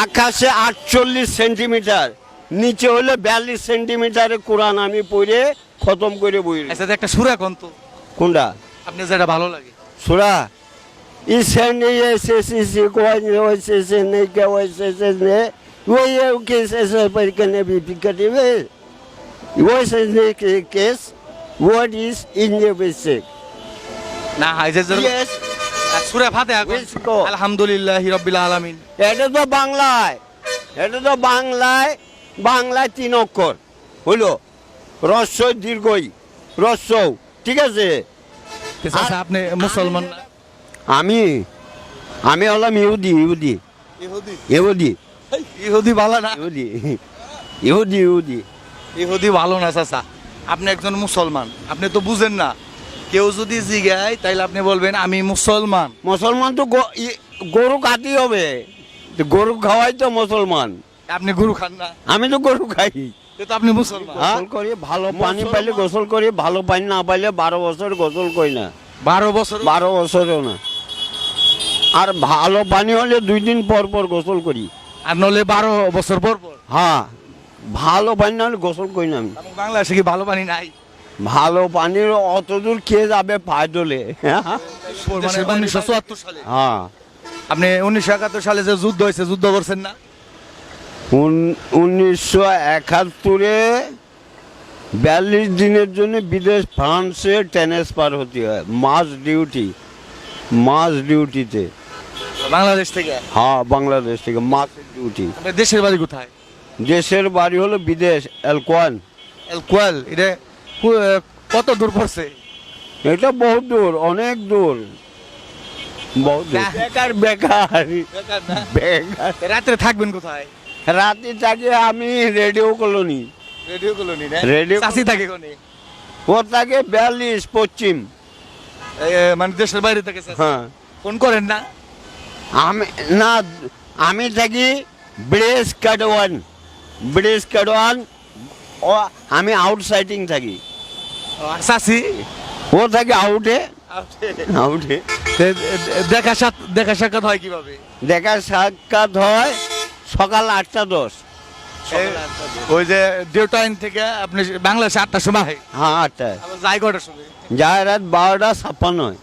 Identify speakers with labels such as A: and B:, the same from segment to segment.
A: আকাশে 48 সেন্টিমিটার, নিচে হলে 42 সেন্টিমিটারে কোরআন আমি পড়ে খতম করে বই।
B: আচ্ছা একটা সূরা কোন তো
A: কোনটা
B: আপনি যেটা ভালো লাগে?
A: সূরা ইসেনে এসেসি কোয়াই ওইসেসে নে কে ওইসেসে নে ওই কে এসেসে পরকনে বি পিকটিভে ওইসেসে কেস what is in your basic
B: না এই যে
A: yes
B: Surah Fatiha
A: Let's go.
B: আলহামদুলিল্লাহি রাব্বিল আলামিন।
A: এটা তো বাংলায়, এটা তো বাংলায় 3 অক্ষর হলো রস্য দীর্ঘই রস্য, ঠিক আছে।
B: আচ্ছা আপনি মুসলমান না?
A: আমি হলাম ইহুদি ইহুদি
B: ইহুদি?
A: ইহুদি
B: ইহুদি ভালো না?
A: ইহুদি ইহুদি ইহুদি
B: ইহুদি ভালো না চাচা, আপনি একজন মুসলমান, আপনি তো বুঝেন না। কেউ যদি জিগায় তাইলে আপনি বলবেন আমি মুসলমান।
A: মুসলমান তো গরু কাটি হবে, তো গরু খাওয়াই তো মুসলমান।
B: আপনি গরু খান না?
A: আমি তো গরু খাই।
B: তো আপনি মুসলমান?
A: গোসল করি, ভালো পানি পাইলে গোসল করি, ভালো পানি না পাইলে 12 বছর গোসল করি না।
B: 12 বছর?
A: 12 বছরও না। আর ভালো পানি হলে 2 দিন পর পর গোসল করি।
B: আর নলে 12 বছর পর পর?
A: হ্যাঁ, ভালো পানি না হলে গোসল করি না আমি।
B: বাংলাদেশে কি ভালো পানি নাই?
A: ভালো পানির অত দূর খেয়ে যাবে পায়ে দোলে।
B: মানে 1974 সালে?
A: হ্যাঁ।
B: আপনি 1971 সালে যে যুদ্ধ হয়েছে, যুদ্ধ করছেন না?
A: 1971-এ 42 দিনের জন্য বিদেশ ফ্রান্সে ট্রান্সফার হতে হয়, মাস ডিউটিতে।
B: বাংলাদেশ থেকে?
A: হ্যাঁ, বাংলাদেশ থেকে মাস ডিউটি।
B: আপনার দেশের বাড়ি কোথায়?
A: দেশের বাড়ি হলো বিদেশ, এলকোয়ান।
B: এলকোয়াল? এটা কত দূর পড়ছে?
A: এটা বহুত দূর, অনেক দূর, বহুত দূর। বেকার বেকার বেকার।
B: রাত্রে থাকবেন কোথায়?
A: রাতে থাকে আমি রেডিও কলোনি।
B: রেডিও কলোনি না?
A: রেডিও
B: চাচি থাকে কোনে?
A: ও থাকে 42 পশ্চিম।
B: মানে দেশের বাইরে থেকে চাচি?
A: হ্যাঁ।
B: ফোন করেন না?
A: আমি থাকি ব্রেস কাটওয়ান। ও আমি আউটসাইডিং থাকি,
B: চাচি?
A: ও থাকে আউটে।
B: দেখা সাক্ষাৎ হয় কিভাবে?
A: দেখা সাক্ষাৎ হয় সকাল 8:10।
B: ওই যে ডিউটাইন থেকে আপনি বাংলাদেশে 8টার সময় হয়?
A: হ্যাঁ, 8টায়।
B: আবার যাই কটার সময়?
A: যায় রাত 12:56।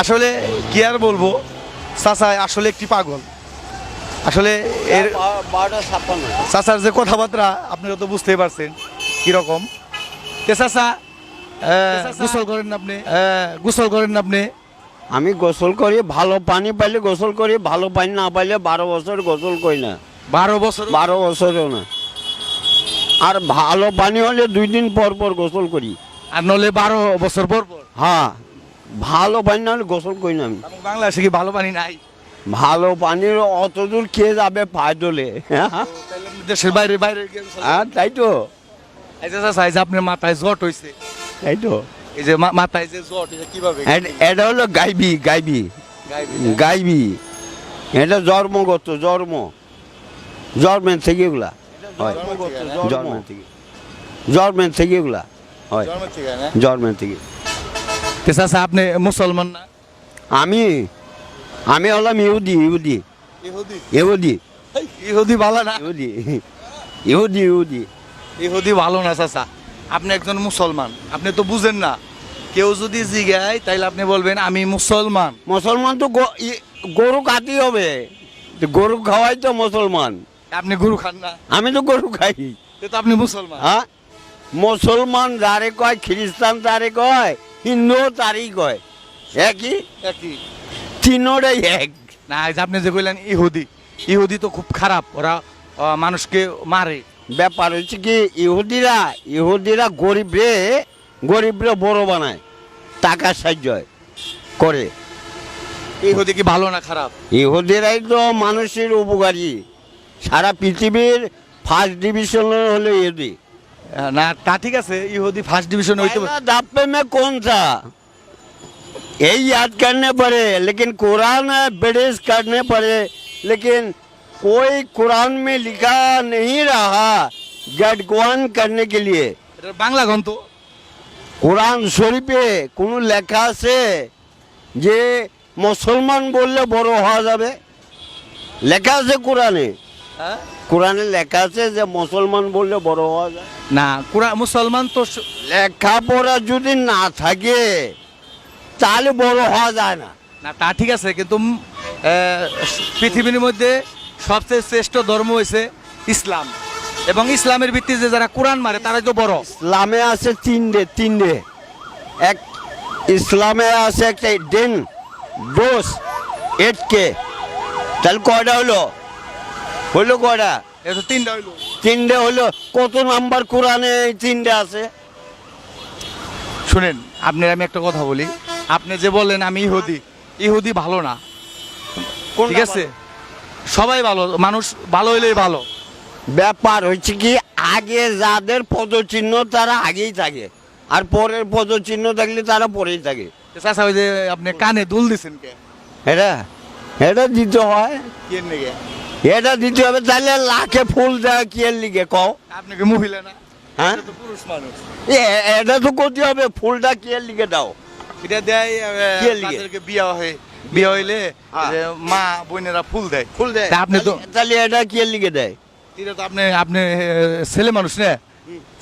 B: আসলে কি আর বলবো, চাচা আসলে একটি পাগল। আসলে এর
A: 12:56।
B: চাচার যে কথাবার্তা আপনারা তো বুঝতেই পারছেন কিরকম। চাচা গোসল করেন না আপনি? গোসল করেন না আপনি?
A: আমি গোসল করি, ভালো পানি পাইলে গোসল করি, ভালো পানি না পাইলে 12 বছর গোসল করি না।
B: 12 বছর?
A: 12 বছরও না। আর ভালো পানি হলে 2 দিন পর পর গোসল করি।
B: আর নলে 12 বছর পর পর?
A: হ্যাঁ, ভালো পানি না হলে গোসল করি না আমি।
B: বাংলাদেশে কি ভালো পানি নাই?
A: ভালো পানির অত দূর খেয়ে যাবে পায়ে দোলে।
B: দেশের বাইরে
A: হ্যাঁ, তাই তো,
B: এই যে চাচা, এই যে আপনার মাথায় জট হয়েছে,
A: তাই তো।
B: এই যে মাথায় যে জট, এটা কিভাবে?
A: এটা হলো গাইবি। এটা জন্মগত, জন্মের থেকে এগুলা হয়। জন্মের থেকে এগুলা হয়, জন্মের থেকে।
B: চাচা আপনি মুসলমান না?
A: আমি হলাম ইহুদি
B: ইহুদি ভালো না?
A: ইহুদি
B: ইহুদি ভালো না চাচা, আপনি একজন মুসলমান, আপনি তো বুঝেন না। কেউ যদি জিগায় তাইলে আপনি বলবেন আমি মুসলমান।
A: মুসলমান তো গরু কাটি হবে, তো গরু খাওয়াই তো মুসলমান।
B: আপনি গরু খান না?
A: আমি তো গরু খাই।
B: তো আপনি মুসলমান?
A: হ্যাঁ, মুসলমান যারে কয়, খ্রিস্টান তারে কয়, হিন্দু তারই কয়, একই তিনোটাই এক।
B: না, এই যে আপনি যে কইলেন ইহুদি তো খুব খারাপ, ওরা মানুষকে মারে।
A: ব্যাপার হচ্ছে কি, ইহুদিরা গরিবরে বড় বানায়, টাকা সাহায্য করে।
B: ইহুদি কি ভালো না খারাপ?
A: ইহুদিরাই তো মানুষের উপকারী। সারা পৃথিবীর ফার্স্ট ডিভিশন হলো ইহুদি।
B: না তা ঠিক আছে, ইহুদি ফার্স্ট ডিভিশন হইতে পারে।
A: दापे में कौन सा यही याद करने पड़े, लेकिन कुरान ब्रिटिश करने पड़े, लेकिन कोई कुरान में लिखा नहीं रहा गडगवान करने के लिए।
B: এটা বাংলা গ্রন্থ।
A: কোরআন শরীফে কোন লেখা আছে যে মুসলমান বললে বড় হওয়া যাবে? লেখা আছে কোরআনে,
B: হ্যাঁ?
A: কোরআনে লেখা আছে যে মুসলমান বললে বড় হওয়া যায়।
B: না কোরআন মুসলমান তো
A: লেখাপড়া যদি না থাকে তাহলে বড় হওয়া যায় না।
B: না তা ঠিক আছে, কিন্তু পৃথিবীর মধ্যে সবচেয়ে শ্রেষ্ঠ ধর্ম হয়েছে ইসলাম, এবং ইসলামের ভিত্তিতে যারা কোরআন মারে তারাই তো বড়।
A: ইসলামে আছে তিনটে এক, ইসলামে আছে একটা দিন দোষ এটকে, তাহলে কয়টা হলো কয়টা?
B: এ তো তিনটা হইলো।
A: তিনটে হলো। কত নাম্বার কোরআনে এই তিনটে আছে?
B: শুনেন আপনার আমি একটা কথা বলি, আপনি যে বললেন আমি ইহুদি ভালো না, ঠিক আছে? সবাই ভালো, মানুষ ভালো হইলেই ভালো।
A: ব্যাপার হচ্ছে কি, আগে যাদের পদচিহ্ন তারা আগেই থাকে, আর পরের পদচিহ্ন থাকলে তারা পরেই থাকে।
B: চাচা ওই যে আপনি কানে দুল দিছেন কে?
A: এটা এটা দিতে হয়,
B: কি নিগে?
A: এটা দিতে হবে। তাহলে লাখে ফুল দেয় কি এর লিগে কও?
B: আপনি কি মহিলা না?
A: হ্যাঁ,
B: আপনি তো পুরুষ মানুষ।
A: এটা তো করতে হবে। ফুলটা কি এর লিগে দাও?
B: এটা দেয়
A: কি এর লিগে?
B: তাদেরকে বিয়ে হইলে
A: হ্যাঁ।
B: যে মা বোনেরা ফুল দেয়।
A: ফুল দেয়।
B: তা আপনি তো
A: তাহলে এটা কি এর লিগে দেয়?
B: এটা তো আপনি ছেলে মানুষ না,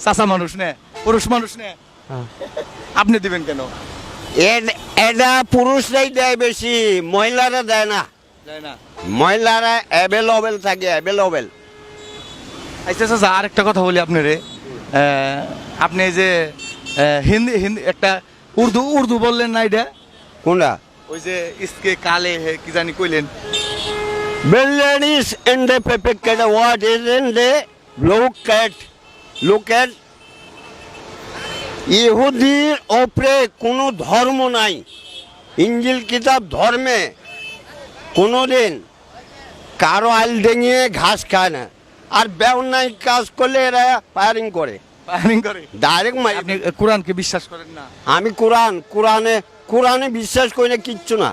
B: চাচা মানুষ না, পুরুষ মানুষ না, আপনি দিবেন কেন?
A: এটা পুরুষরাই দেয় বেশি, মহিলারা দেয় না।
B: তাই না?
A: মহিলারা অ্যাভেলেবল থাকে, অ্যাভেলেবল।
B: আচ্ছা চাচা আরেকটা কথা বলি আপনারে, আপনি এই যে হিন্দি একটা উর্দু বললেন না, এটা
A: কোনটা?
B: ওই যে ইসকে কালে হে কি জানি কইলেন।
A: Billions in the packet, what is in the look at ইহুদির ওপরে কোনো ধর্ম নাই। ইঞ্জিল কিতাব ধর্মে কোনোদিন কারো আইল ডেঙিয়ে ঘাস খায় না, আর বেউনাই কাজ করলে এরা ফায়ারিং করে, ডাইরেক্ট মাই।
B: আপনি কোরআনকে বিশ্বাস করেন না?
A: আমি কোরআনে বিশ্বাস করি না, কিচ্ছু না।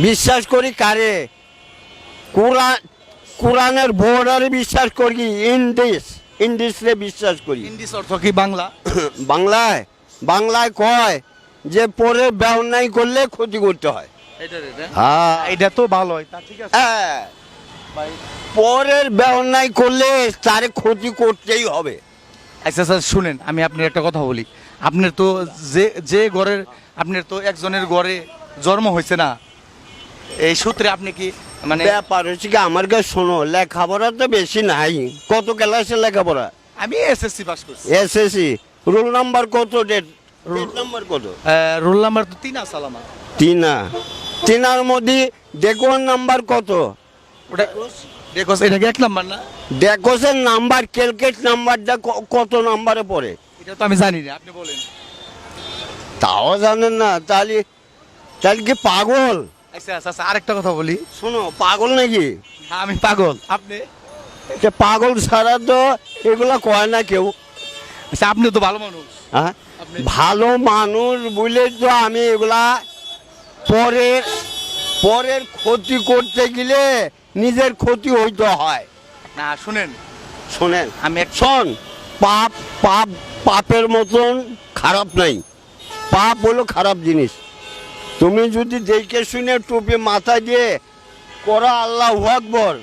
A: বিশ্বাস করি কারে? কোরআনের বর্ডারে বিশ্বাস করি, ইন্ডিসে বিশ্বাস করি।
B: ইন্ডিস অর্থ কি বাংলা?
A: বাংলায় কয় যে পরে ব্যবনাই করলে ক্ষতি করতে হয়। হ্যাঁ,
B: এটা তো ভালোই, তা ঠিক আছে।
A: হ্যাঁ, পরের ব্যবনাই করলে তারে ক্ষতি করতেই হবে।
B: আচ্ছা স্যার শুনেন, আমি আপনার একটা কথা বলি, আপনার তো যে ঘরের, আপনার তো একজনের ঘরে জন্ম হয়েছে না, এই সূত্রে আপনি কি মানে?
A: ব্যাপার হচ্ছে কি, আমার কাছে শোনো, লেখাপড়া তো বেশি নাই। কত ক্লাসে লেখাপড়া?
B: আমি এসএসসি পাস করছি।
A: এসএসসি। রোল নাম্বার কত? ডেট নাম্বার কত?
B: রোল নাম্বার তো 3 আছে আমার।
A: তিনার মধ্যে ডেকোর নাম্বার কত?
B: ওটা দেখো, এটা কি 1 নাম্বার না?
A: ডেকোসের নাম্বার, ক্যালকুলেট নাম্বারটা কত নাম্বারে পড়ে?
B: এটা তো আমি জানি না, আপনি বলেন।
A: তাও জানেন না? তাহলে কি পাগল?
B: আচ্ছা আচ্ছা আরেকটা কথা বলি,
A: শোনো, পাগল নাকি?
B: হ্যাঁ, আমি পাগল। আপনি?
A: পাগল ছাড়া তো এগুলা কয় না কেউ।
B: আচ্ছা আপনি তো ভালো মানুষ।
A: হ্যাঁ,
B: আপনি
A: ভালো মানুষ বলে তো আমি এগুলা পরের ক্ষতি করতে গেলে নিজের ক্ষতি হইতে হয়
B: না।
A: শোনেন,
B: আমি
A: শোন, পাপের মতন খারাপ নাই। পাপ হলো খারাপ জিনিস। তুমি যদি দেখে শুনে টুপি মাথা দিয়ে করো আল্লাহু আকবার,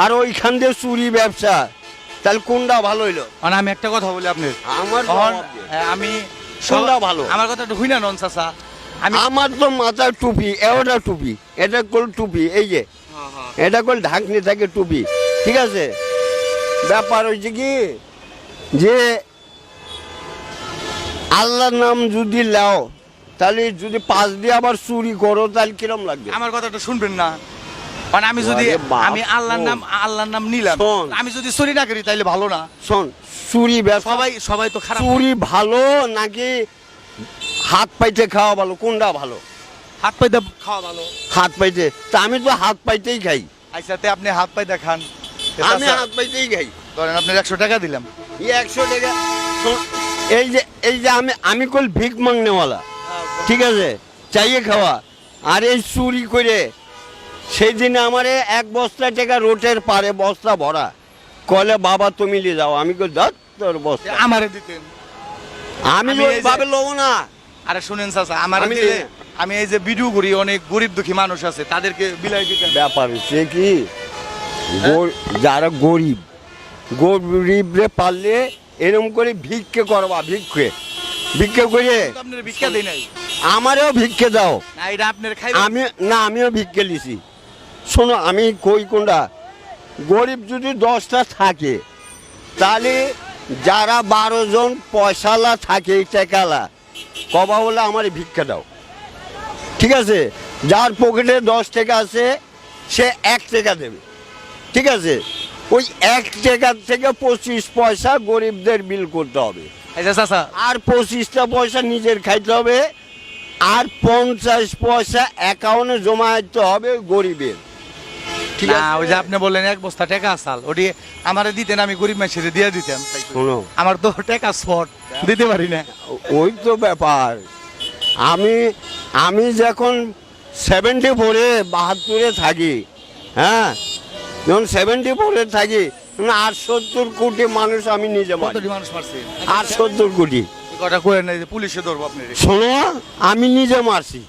A: আর ওইখান দিয়ে চুরি ব্যবসা, তাহলে কোনটা ভালো হইলো?
B: মানে আমি একটা কথা বলি আপনার,
A: আমার
B: আমি
A: কোনটা ভালো?
B: আমার কথাটা হই না নন চাচা।
A: আমার তো মাথায় টুপি, এটা টুপি, এটা কোল টুপি, এই যে এটা কোল ঢাকনি থাকে টুপি, ঠিক আছে? ব্যাপার হচ্ছে কি যে আল্লাহর নাম যদি লাও, তাহলে যদি পাশ দিয়ে আবার চুরি করো, তাহলে কিরম লাগবে?
B: আমার কথাটা শুনবেন না? মানে আমি যদি
A: আরে বাপ,
B: আমি আল্লাহর নাম নিলাম,
A: শোন।
B: আমি যদি চুরি না করি তাইলে ভালো না?
A: শোন, চুরি ব্যবসা,
B: সবাই তো খারাপ।
A: চুরি ভালো নাকি হাত পাইতে খাওয়া ভালো? কোনটা ভালো?
B: হাত পাইতে খাওয়া ভালো।
A: হাত পাইতে? তা আমি তো হাত পাইতেই খাই।
B: আচ্ছা তে আপনি হাত পাইতে খান,
A: আমি হাত পাইতেই খাই।
B: ধরেন আপনার 100 টাকা দিলাম।
A: 100 টাকা? শোন, এই যে আমি কল ভিক মাংনেওয়ালা, ঠিক আছে, চাইয়ে খাওয়া। আর এই চুরি করে সেই দিনে আমারে 1 বস্তা টাকা রোটের পারে বস্তা ভরা, কলে বাবা তুমি নিয়ে যাও। আমি কই ধর তোর বস্তা,
B: আমারে দিতেন।
A: আমি
B: আমি এই যে-
A: ওইভাবে লব না।
B: আরে শুনেন চাচা, আমারে
A: আমি
B: দিলে আমি এই যে ভিডিও করি, অনেক গরিব দুঃখী মানুষ আছে, তাদেরকে বিলাই দিতেন।
A: ব্যাপার হচ্ছে কি, যারা গরিবরে পারলে এরকম করে ভিক্ষে করবা, ভিক্ষে করে
B: তো আপনার ভিক্ষা দেই নাই।
A: আমারও ভিক্ষে দাও।
B: না, এটা আপনার খাই।
A: আমিও ভিক্ষে লিছি। শোনো, আমি কই কোনটা, গরিব যদি 10টা থাকে, তাহলে যারা 12 জন পয়সালা থাকে, টাকালা, কবা বলে আমার ভিক্ষা দাও, ঠিক আছে? যার পকেটে 10 টাকা আছে সে 1 টাকা দেবে, ঠিক আছে? ওই 1 টাকা থেকে 25 পয়সা গরিবদের বিল করতে হবে,
B: আচ্ছা চাচা,
A: আর 25টা পয়সা নিজের খাইতে হবে, আর 50 পয়সা অ্যাকাউন্টে জমা দিতে হবে গরিবের, ঠিক
B: না
A: আছে?
B: ওই যে আপনি বললেন 1 বস্তা টাকা আসাল, ওটি আমারে দিতেন, আমি গরিব মানুষের দিয়ে দিতাম।
A: শোনো,
B: আমার তো টাকা শর্ট, দিতে পারি না।
A: ওই তো ব্যাপার। আমি যখন 74-এ 72-এ থাকি, হ্যাঁ, যখন 74-এ থাকি, 78 কোটি মানুষ আমি নিজে মারি।
B: কতটি মানুষ মারছে?
A: 78 কোটি।
B: এই কথা কইেন না যে পুলিশে ধরবো আপনি।
A: শোনো, আমি নিজে মারছি।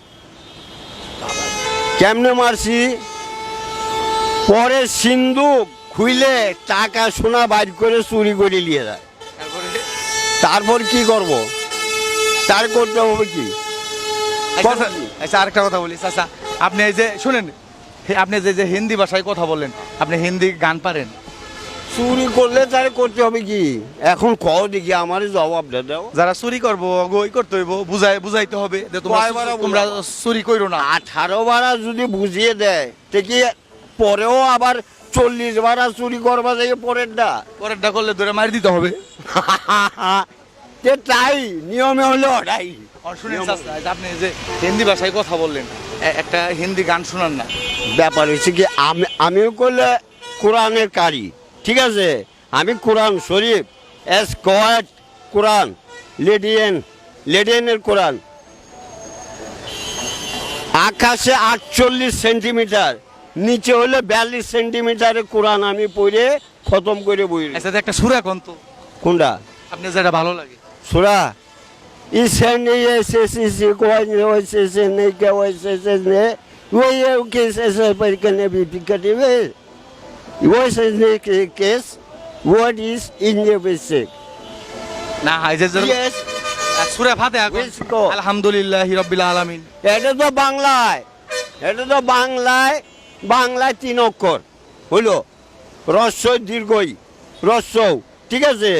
A: কেমনে মারছি? পরে সিন্ধুক খুইলে টাকা সোনা বাইর করে চুরি করে নিয়ে যায়। তারপর কি করব? তার করতে হবে কি?
B: আচ্ছা আরেকটা কথা বলি চাচা, আপনি এই যে শুনেন, আপনি যে হিন্দি ভাষায় কথা বললেন, আপনি হিন্দি গান পারেন?
A: চুরি করলে তার করতে হবে কি? এখন কও দেখি, আমার জবাবটা দাও।
B: যারা চুরি করবো ওই করতে হইব, বুঝাইতে হবে যে
A: কয়বার
B: তোমরা চুরি করো না।
A: 18 বারা যদি বুঝিয়ে দেয়, তে কি পরেও আবার 40 বারা চুরি করবা যাই
B: পরেরটা করলে ধরে মারি দিতে হবে।
A: তাই নিয়মে হলে ওটাই।
B: শুনেন চাচা, এই যে আপনি যে হিন্দি ভাষায় কথা বললেন, একটা হিন্দি গান শোনান না।
A: ব্যাপার হচ্ছে কি, আমিও করলে কোরআনের কারি, ঠিক আছে? আমি কোরআন শরীফ কোরআন, কোরআন লেডিয়ানের কোরআন, আকাশে 48 সেন্টিমিটার, নিচে হলে 42 সেন্টিমিটারের কোরআন আমি পড়ে খতম করে বই।
B: আচ্ছা একটা সুরা কোন তো,
A: কোনটা
B: আপনি যেটা ভালো লাগে?
A: সূরা ISNESSIS what is in the basic?
B: না এই যে
A: Yes,
B: Surah Fatiha
A: Let's go.
B: আলহামদুলিল্লাহি রাব্বিল আলামিন।
A: এটা তো বাংলায়, বাংলায় 3 অক্ষর হলো রস্বই দীর্ঘই রস্বৌ, ঠিক আছে?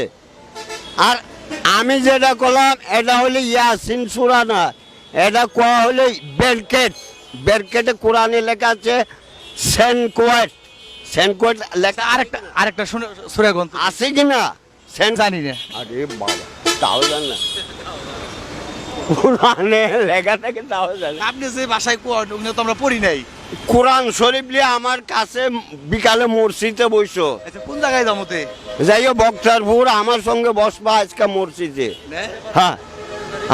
A: আর আমি যেটা করলাম এটা হলে ইয়াসিন সূরা না, এটা কোয়া হলে ব্যারকেটে কোরআনে লেখা আছে সেনকোয়েট লেখা।
B: আরেকটা সূরা কোন তো?
A: আছে কিনা
B: জানি না।
A: আরে বাবা, তাও জান না, কোরআনে লেখা থাকে তাও জান না।
B: আপনি যে ভাষায় কোন তো আমরা পড়ি নাই।
A: কোরআন শরীফ নিয়ে আমার কাছে বিকালে মসজিদে বইসো।
B: আচ্ছা কোন জায়গায় যামতে?
A: যাইও বক্তারপুর, আমার সঙ্গে বসবা আজকে মসজিদে। হ্যাঁ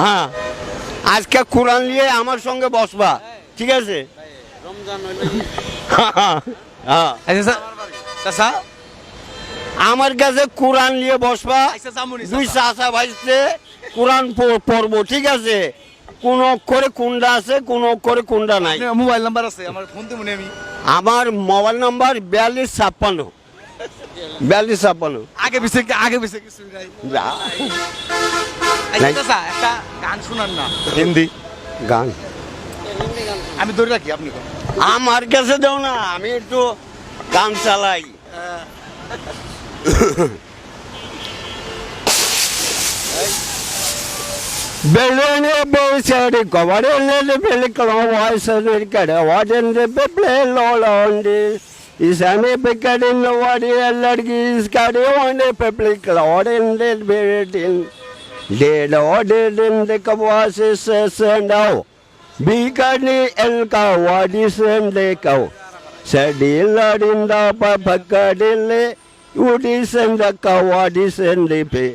A: হ্যাঁ, আজকে কোরআন নিয়ে আমার সঙ্গে বসবা, ঠিক আছে? হ্যাঁ,
B: আচ্ছা চাচা,
A: আমার কাছে কোরআন নিয়ে বসবা,
B: আচ্ছা জামুনি
A: 2 চাচা ভাইতে কোরআন পড়বো, ঠিক আছে? কোন অক্ষরে কোনটা আছে, কোন অক্ষরে কোনটা নাই।
B: মোবাইল নাম্বার আছে আমার, ফোন দিমু আমি।
A: আমার মোবাইল নাম্বার 4256।
B: আগে পিছে কিছু নাই।
A: যা।
B: আচ্ছা চাচা, একটা গান শুনান না হিন্দি
A: গান
B: আমি ধরে রাখি, আপনি কোন?
A: আমার কাছে দাও না, আমি একটু গান চালাই। Belene besari kavarele bele kalawai sarir kada wadende peple lolonde isame pekadin wadi alargi iskade wande peple kalawende beredin de lodin de kawase sendao bikani el kawadi sende kaw sadiladin da papakadile udi senda kawadi sende pe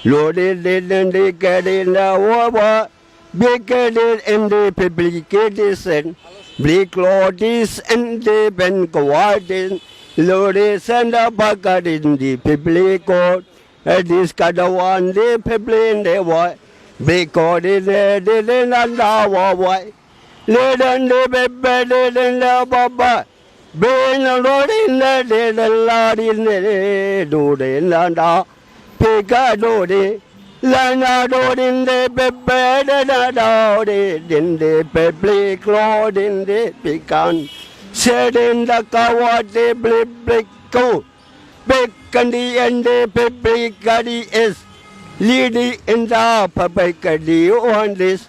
A: loaded and they carried over, becaded and they publication, bleak loadis and they been coordinated, loaded and a bucket in the public court, and this kind of one they public in the way, becoded and our way, Leden de bebe leden la baba. Ben rodin la leden la din de do de la da. Pika do de. La na do din de bebe de da do de. Din de bebe clo din de pikan. Said in the kawa de blip blip go. Bekandi and the bebe gadi is. Lady in the papakadi on this.